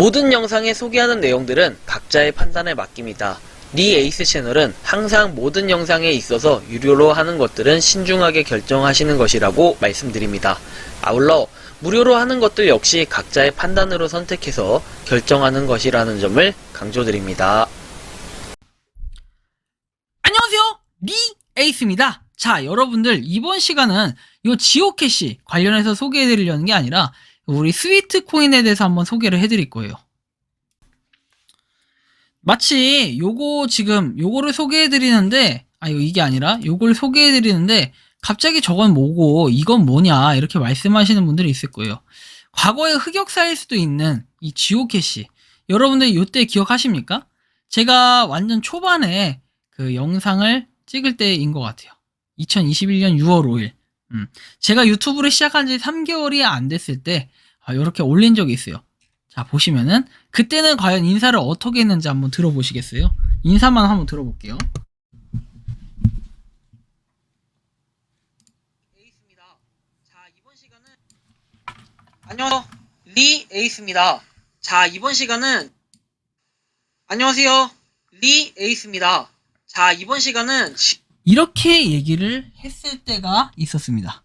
모든 영상에 소개하는 내용들은 각자의 판단에 맡깁니다. 리 에이스 채널은 항상 모든 영상에 있어서 유료로 하는 것들은 신중하게 결정하시는 것이라고 말씀드립니다. 아울러 무료로 하는 것들 역시 각자의 판단으로 선택해서 결정하는 것이라는 점을 강조드립니다. 안녕하세요, 리 에이스입니다. 자, 여러분들 이번 시간은 이 지오캐시 관련해서 소개해드리려는 게 아니라 우리 스위트 코인에 대해서 한번 소개를 해드릴 거예요. 마치 요거를 소개해드리는데 이게 아니라 요걸 소개해드리는데 갑자기 저건 뭐고 이건 뭐냐 이렇게 말씀하시는 분들이 있을 거예요. 과거의 흑역사일 수도 있는 이 지오캐시, 여러분들 요때 기억하십니까? 제가 완전 초반에 그 영상을 찍을 때인 것 같아요. 2021년 6월 5일. 제가 유튜브를 시작한 지 3개월이 안 됐을 때 이렇게 올린 적이 있어요. 자, 보시면은 그때는 과연 인사를 어떻게 했는지 한번 들어보시겠어요? 인사만 한번 들어볼게요. 에이스입니다. 자, 이번 시간은 안녕하세요. 리 에이스입니다. 자, 이번 시간은 안녕하세요. 리 에이스입니다. 자, 이번 시간은 이렇게 얘기를 했을 때가 있었습니다.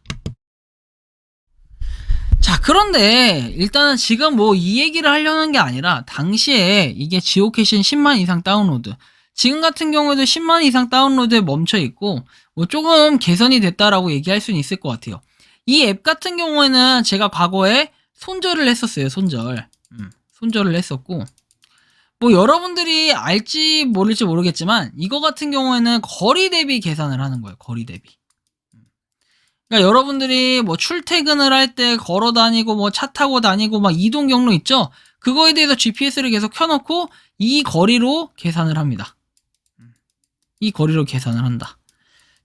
자, 그런데 일단은 지금 뭐 이 얘기를 하려는 게 아니라 당시에 이게 지오캐시는 10만 이상 다운로드, 지금 같은 경우에도 10만 이상 다운로드에 멈춰 있고 뭐 조금 개선이 됐다라고 얘기할 수는 있을 것 같아요. 이 앱 같은 경우에는 제가 과거에 손절을 했었어요. 손절을 했었고, 뭐 여러분들이 알지 모를지 모르겠지만 이거 같은 경우에는 거리 대비 계산을 하는 거예요. 거리 대비. 그러니까 여러분들이 뭐 출퇴근을 할 때 걸어 다니고 뭐 차 타고 다니고 막 이동 경로 있죠? 그거에 대해서 GPS를 계속 켜놓고 이 거리로 계산을 합니다. 이 거리로 계산을 한다.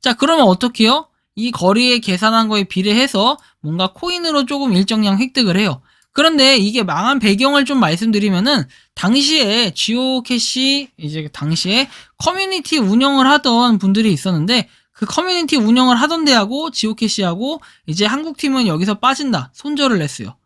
자, 그러면 어떻게 해요? 이 거리에 계산한 거에 비례해서 뭔가 코인으로 조금 일정량 획득을 해요. 그런데 이게 망한 배경을 좀 말씀드리면은 당시에 지오캐시 당시에 커뮤니티 운영을 하던 분들이 있었는데 그 커뮤니티 운영을 하던 데하고 지오캐시하고 이제 한국팀은 여기서 빠진다. 손절을 했어요.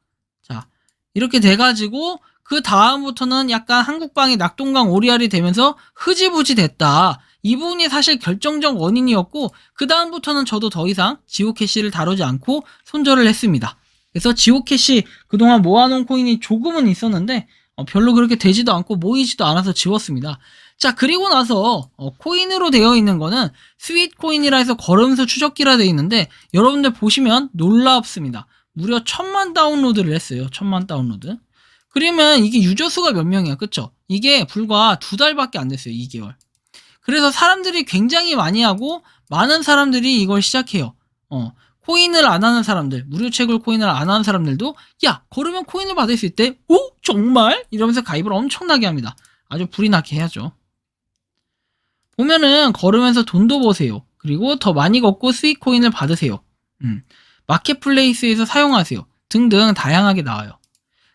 자, 이렇게 돼가지고 그 다음부터는 약간 한국방이 낙동강 오리알이 되면서 흐지부지 됐다. 이 부분이 사실 결정적 원인이었고 그 다음부터는 저도 더 이상 지오캐시를 다루지 않고 손절을 했습니다. 그래서 지오캐시 그동안 모아놓은 코인이 조금은 있었는데 별로 그렇게 되지도 않고 모이지도 않아서 지웠습니다. 자, 그리고 나서 코인으로 되어 있는 거는 스윗 코인이라 해서 걸음수 추적기라 되어 있는데 여러분들 보시면 놀랍습니다. 무려 1000만 다운로드를 했어요. 1000만 다운로드. 그러면 이게 유저 수가 몇 명이야, 그쵸? 이게 불과 2달밖에 안 됐어요. 2개월. 그래서 사람들이 굉장히 많이 하고 많은 사람들이 이걸 시작해요. 코인을 안 하는 사람들, 무료 채굴 코인을 안 하는 사람들도 야, 걸으면 코인을 받을 수 있대? 오? 정말? 이러면서 가입을 엄청나게 합니다. 아주 불이 나게 해야죠. 보면은 걸으면서 돈도 버세요. 그리고 더 많이 걷고 스윗 코인을 받으세요. 마켓플레이스에서 사용하세요. 등등 다양하게 나와요.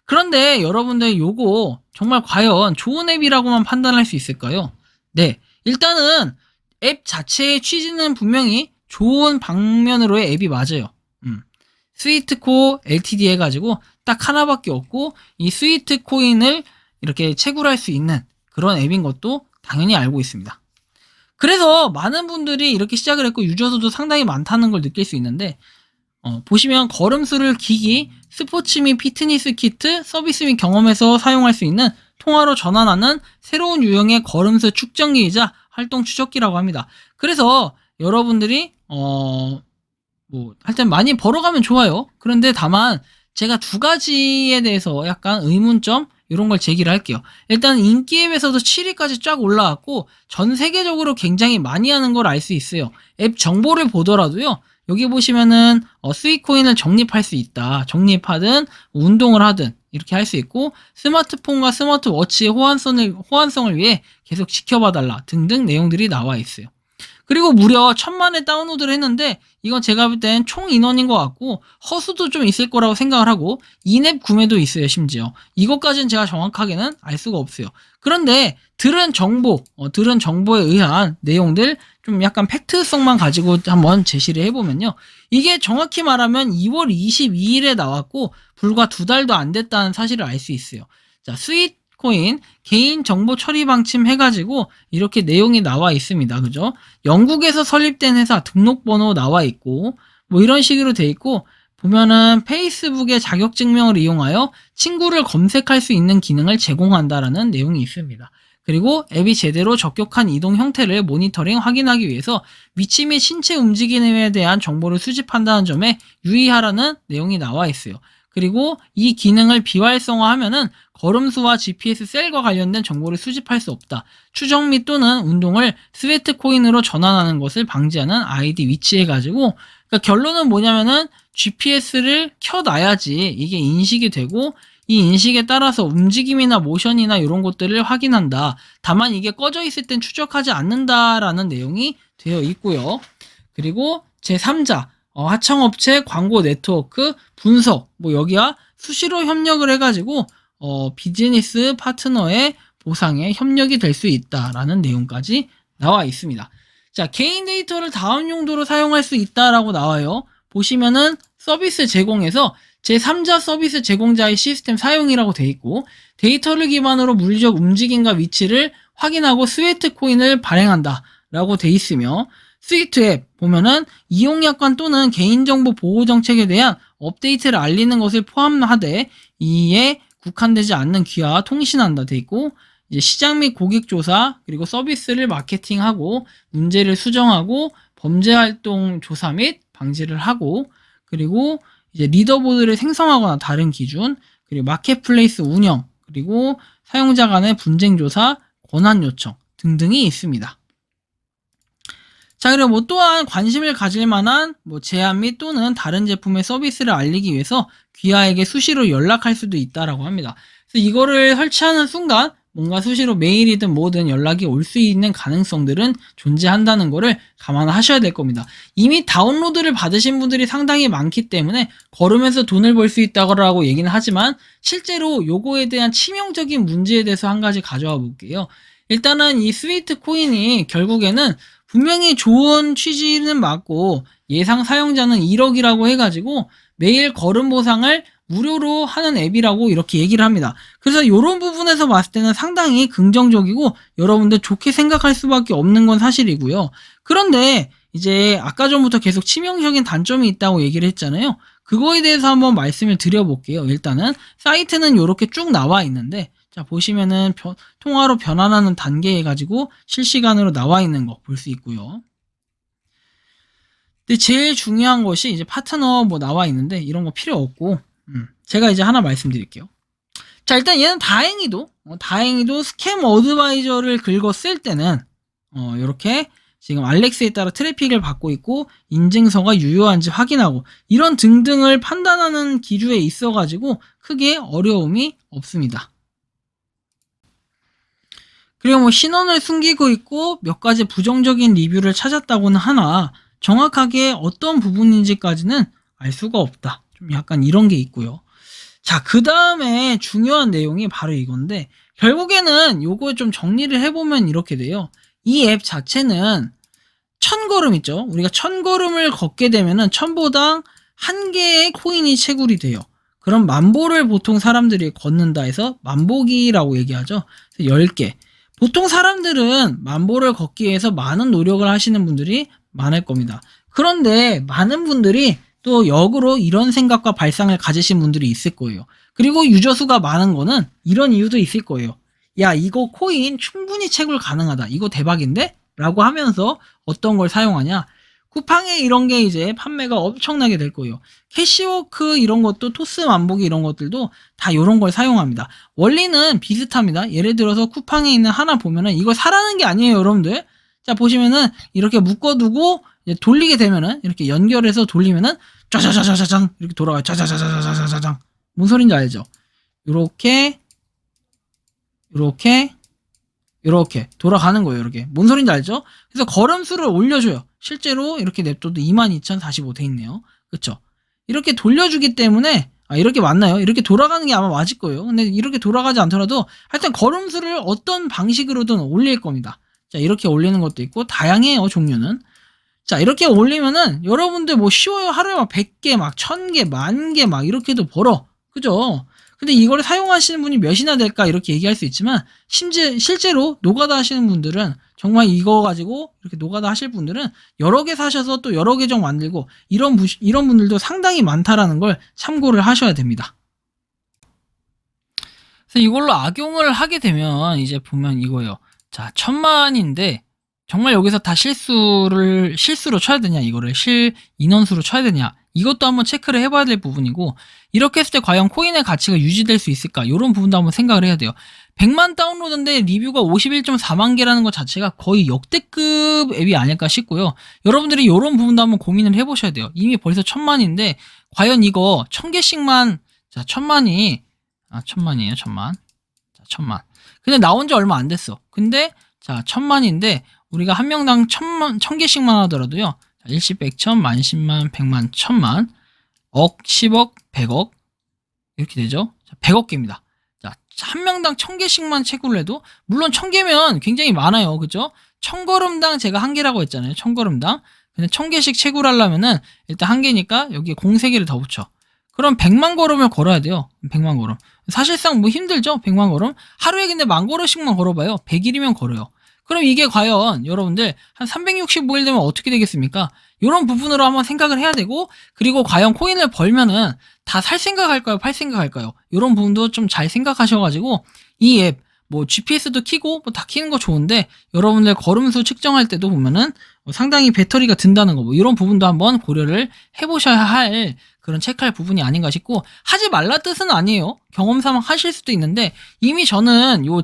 그런데 여러분들 요거 정말 과연 좋은 앱이라고만 판단할 수 있을까요? 네, 일단은 앱 자체의 취지는 분명히 좋은 방면으로의 앱이 맞아요. 스위트코 LTD 해가지고 딱 하나밖에 없고 이 스위트 코인을 이렇게 채굴할 수 있는 그런 앱인 것도 당연히 알고 있습니다. 그래서 많은 분들이 이렇게 시작을 했고 유저 수도 상당히 많다는 걸 느낄 수 있는데 보시면 걸음수를 기기, 스포츠 및 피트니스 키트, 서비스 및 경험에서 사용할 수 있는 통화로 전환하는 새로운 유형의 걸음수 측정기이자 활동 추적기라고 합니다. 그래서 여러분들이 하여튼 많이 벌어가면 좋아요. 그런데 다만 제가 두 가지에 대해서 약간 의문점 이런 걸 제기를 할게요. 일단 인기 앱에서도 7위까지 쫙 올라왔고 전 세계적으로 굉장히 많이 하는 걸 알 수 있어요. 앱 정보를 보더라도요. 여기 보시면은 스윗코인을 적립할 수 있다. 적립하든 운동을 하든 이렇게 할 수 있고 스마트폰과 스마트워치의 호환성을 위해 계속 지켜봐달라 등등 내용들이 나와 있어요. 그리고 무려 1000만에 다운로드를 했는데 이건 제가 볼 땐 총 인원인 것 같고 허수도 좀 있을 거라고 생각을 하고 인앱 구매도 있어요. 심지어 이것까지는 제가 정확하게는 알 수가 없어요. 그런데 들은 정보에 의한 내용들 좀 약간 팩트성만 가지고 한번 제시를 해보면요, 이게 정확히 말하면 2월 22일에 나왔고 불과 2달도 안 됐다는 사실을 알 수 있어요. 자, 스윗코인 개인 정보 처리 방침 해가지고 이렇게 내용이 나와 있습니다. 그죠? 영국에서 설립된 회사 등록번호 나와 있고, 뭐 이런 식으로 돼 있고, 보면은 페이스북의 자격증명을 이용하여 친구를 검색할 수 있는 기능을 제공한다라는 내용이 있습니다. 그리고 앱이 제대로 적격한 이동 형태를 모니터링 확인하기 위해서 위치 및 신체 움직임에 대한 정보를 수집한다는 점에 유의하라는 내용이 나와 있어요. 그리고 이 기능을 비활성화하면은 걸음수와 GPS 셀과 관련된 정보를 수집할 수 없다. 추정 및 또는 운동을 스웨트 코인으로 전환하는 것을 방지하는 아이디 위치해가지고, 그러니까 결론은 뭐냐면은 GPS를 켜놔야지 이게 인식이 되고, 이 인식에 따라서 움직임이나 모션이나 이런 것들을 확인한다. 다만 이게 꺼져 있을 땐 추적하지 않는다라는 내용이 되어 있고요. 그리고 제3자 하청업체 광고 네트워크 분석, 뭐 여기와 수시로 협력을 해가지고 비즈니스 파트너의 보상에 협력이 될 수 있다라는 내용까지 나와 있습니다. 자, 개인 데이터를 다음 용도로 사용할 수 있다라고 나와요. 보시면은 서비스 제공에서 제3자 서비스 제공자의 시스템 사용이라고 돼 있고, 데이터를 기반으로 물리적 움직임과 위치를 확인하고 스웨트 코인을 발행한다 라고 돼 있으며, 스위트 앱 보면은 이용약관 또는 개인정보 보호 정책에 대한 업데이트를 알리는 것을 포함하되 이에 국한되지 않는 기하와 통신한다 돼 있고, 이제 시장 및 고객 조사, 그리고 서비스를 마케팅하고 문제를 수정하고 범죄 활동 조사 및 방지를 하고, 그리고 이제 리더보드를 생성하거나 다른 기준, 그리고 마켓플레이스 운영, 그리고 사용자 간의 분쟁 조사, 권한 요청 등등이 있습니다. 자, 그리고 뭐 또한 관심을 가질 만한 뭐 제안 및 또는 다른 제품의 서비스를 알리기 위해서 귀하에게 수시로 연락할 수도 있다라고 합니다. 그래서 이거를 설치하는 순간 뭔가 수시로 메일이든 뭐든 연락이 올 수 있는 가능성들은 존재한다는 거를 감안하셔야 될 겁니다. 이미 다운로드를 받으신 분들이 상당히 많기 때문에 걸으면서 돈을 벌 수 있다고 얘기는 하지만, 실제로 요거에 대한 치명적인 문제에 대해서 한 가지 가져와 볼게요. 일단은 이 스위트 코인이 결국에는 분명히 좋은 취지는 맞고 예상 사용자는 1억이라고 해가지고 매일 걸음 보상을 무료로 하는 앱이라고 이렇게 얘기를 합니다. 그래서 이런 부분에서 봤을 때는 상당히 긍정적이고 여러분들 좋게 생각할 수밖에 없는 건 사실이고요. 그런데 이제 아까 전부터 계속 치명적인 단점이 있다고 얘기를 했잖아요. 그거에 대해서 한번 말씀을 드려볼게요. 일단은 사이트는 이렇게 쭉 나와 있는데, 자, 보시면은 통화로 변환하는 단계 해가지고 실시간으로 나와 있는 거 볼 수 있고요. 근데 제일 중요한 것이 이제 파트너 뭐 나와 있는데 이런 거 필요 없고, 제가 이제 하나 말씀드릴게요. 자, 일단 얘는 다행히도 스캠 어드바이저를 긁었을 때는 이렇게 지금 알렉스에 따라 트래픽을 받고 있고 인증서가 유효한지 확인하고 이런 등등을 판단하는 기준에 있어가지고 크게 어려움이 없습니다. 그리고 뭐 신원을 숨기고 있고 몇 가지 부정적인 리뷰를 찾았다고는 하나 정확하게 어떤 부분인지까지는 알 수가 없다. 좀 약간 이런 게 있고요. 자, 그 다음에 중요한 내용이 바로 이건데, 결국에는 요거 좀 정리를 해보면 이렇게 돼요. 이 앱 자체는 1000걸음 있죠? 우리가 1000걸음을 걷게 되면은 1000보당 1개의 코인이 채굴이 돼요. 그럼 만보를 보통 사람들이 걷는다 해서 만보기라고 얘기하죠. 10개. 보통 사람들은 만보를 걷기 위해서 많은 노력을 하시는 분들이 많을 겁니다. 그런데 많은 분들이 또 역으로 이런 생각과 발상을 가지신 분들이 있을 거예요. 그리고 유저수가 많은 거는 이런 이유도 있을 거예요. 야, 이거 코인 충분히 채굴 가능하다. 이거 대박인데? 라고 하면서 어떤 걸 사용하냐? 쿠팡에 이런 게 이제 판매가 엄청나게 될 거예요. 캐시워크 이런 것도 토스 만보기 이런 것들도 다 이런 걸 사용합니다. 원리는 비슷합니다. 예를 들어서 쿠팡에 있는 하나 보면은 이거 사라는 게 아니에요, 여러분들. 자, 보시면은 이렇게 묶어두고 이제 돌리게 되면은 이렇게 연결해서 돌리면은 짜자자자자장 이렇게 돌아가요. 짜자자자자자장. 뭔 소린지 알죠? 요렇게 돌아가는 거예요. 이렇게. 뭔 소린지 알죠? 그래서 걸음수를 올려줘요. 실제로 이렇게 냅둬도 22,045 돼 있네요. 그쵸? 이렇게 돌려주기 때문에, 이렇게 맞나요? 이렇게 돌아가는 게 아마 맞을 거예요. 근데 이렇게 돌아가지 않더라도 하여튼 걸음수를 어떤 방식으로든 올릴 겁니다. 자, 이렇게 올리는 것도 있고 다양해요, 종류는. 자, 이렇게 올리면은 여러분들 뭐 쉬워요. 하루에 막 100개, 막 1000개, 10,000개 막 이렇게도 벌어. 그죠? 근데 이거를 사용하시는 분이 몇이나 될까 이렇게 얘기할 수 있지만 실제로 노가다 하시는 분들은 정말 이거 가지고 이렇게 노가다 하실 분들은 여러 개 사셔서 또 여러 계정 만들고 이런 분들도 상당히 많다라는 걸 참고를 하셔야 됩니다. 그래서 이걸로 악용을 하게 되면 이제 보면 이거예요. 자, 1000만인데 정말 여기서 다 실수로 쳐야 되냐, 이거를 인원수로 쳐야 되냐, 이것도 한번 체크를 해봐야 될 부분이고, 이렇게 했을 때 과연 코인의 가치가 유지될 수 있을까, 이런 부분도 한번 생각을 해야 돼요. 100만 다운로드인데 리뷰가 51.4만 개라는 것 자체가 거의 역대급 앱이 아닐까 싶고요. 여러분들이 이런 부분도 한번 고민을 해보셔야 돼요. 이미 벌써 1000만인데 과연 이거 1000개씩만, 자, 1000만이 1000만이에요. 1000만. 자, 1000만. 근데 나온 지 얼마 안 됐어. 근데 자, 1000만인데 우리가 한 명당 1000개씩만 하더라도요. 자, 일십, 백천, 만십만, 백만, 천만, 억, 10억, 100억 이렇게 되죠. 자, 100억 개입니다. 자, 한 명당 1000개씩만 채굴을 해도 물론 1000개면 굉장히 많아요. 그죠? 1000걸음당 제가 한 개라고 했잖아요. 1000걸음당. 근데 1000개씩 채굴하려면은 일단 한 개니까 여기에 0 3개를 더 붙여. 그럼 100만 걸음을 걸어야 돼요. 100만 걸음. 사실상 뭐 힘들죠? 100만 걸음. 하루에 근데 10,000걸음씩만 걸어봐요. 100일이면 걸어요. 그럼 이게 과연 여러분들 한 365일 되면 어떻게 되겠습니까? 이런 부분으로 한번 생각을 해야 되고, 그리고 과연 코인을 벌면은 다 살 생각할까요? 팔 생각할까요? 이런 부분도 좀 잘 생각하셔가지고 이 앱 뭐 GPS도 키고 뭐 다 키는 거 좋은데 여러분들 걸음수 측정할 때도 보면은 상당히 배터리가 든다는 거, 뭐 이런 부분도 한번 고려를 해보셔야 할 그런 체크할 부분이 아닌가 싶고, 하지 말라 뜻은 아니에요. 경험삼아 하실 수도 있는데 이미 저는 요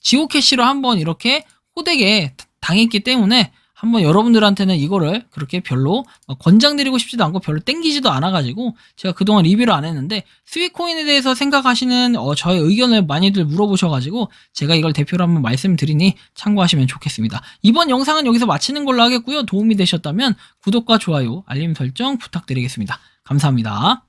지오캐시로 한번 이렇게 호되게 당했기 때문에 한번 여러분들한테는 이거를 그렇게 별로 권장드리고 싶지도 않고 별로 땡기지도 않아가지고 제가 그동안 리뷰를 안 했는데, 스위코인에 대해서 생각하시는 저의 의견을 많이들 물어보셔가지고 제가 이걸 대표로 한번 말씀드리니 참고하시면 좋겠습니다. 이번 영상은 여기서 마치는 걸로 하겠고요. 도움이 되셨다면 구독과 좋아요, 알림 설정 부탁드리겠습니다. 감사합니다.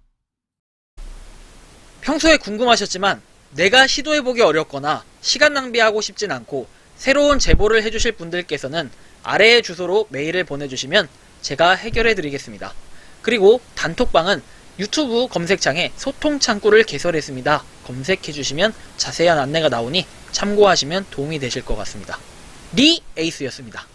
평소에 궁금하셨지만 내가 시도해보기 어렵거나 시간 낭비하고 싶진 않고 새로운 제보를 해주실 분들께서는 아래의 주소로 메일을 보내주시면 제가 해결해드리겠습니다. 그리고 단톡방은 유튜브 검색창에 소통창구를 개설했습니다. 검색해주시면 자세한 안내가 나오니 참고하시면 도움이 되실 것 같습니다. 리 에이스였습니다.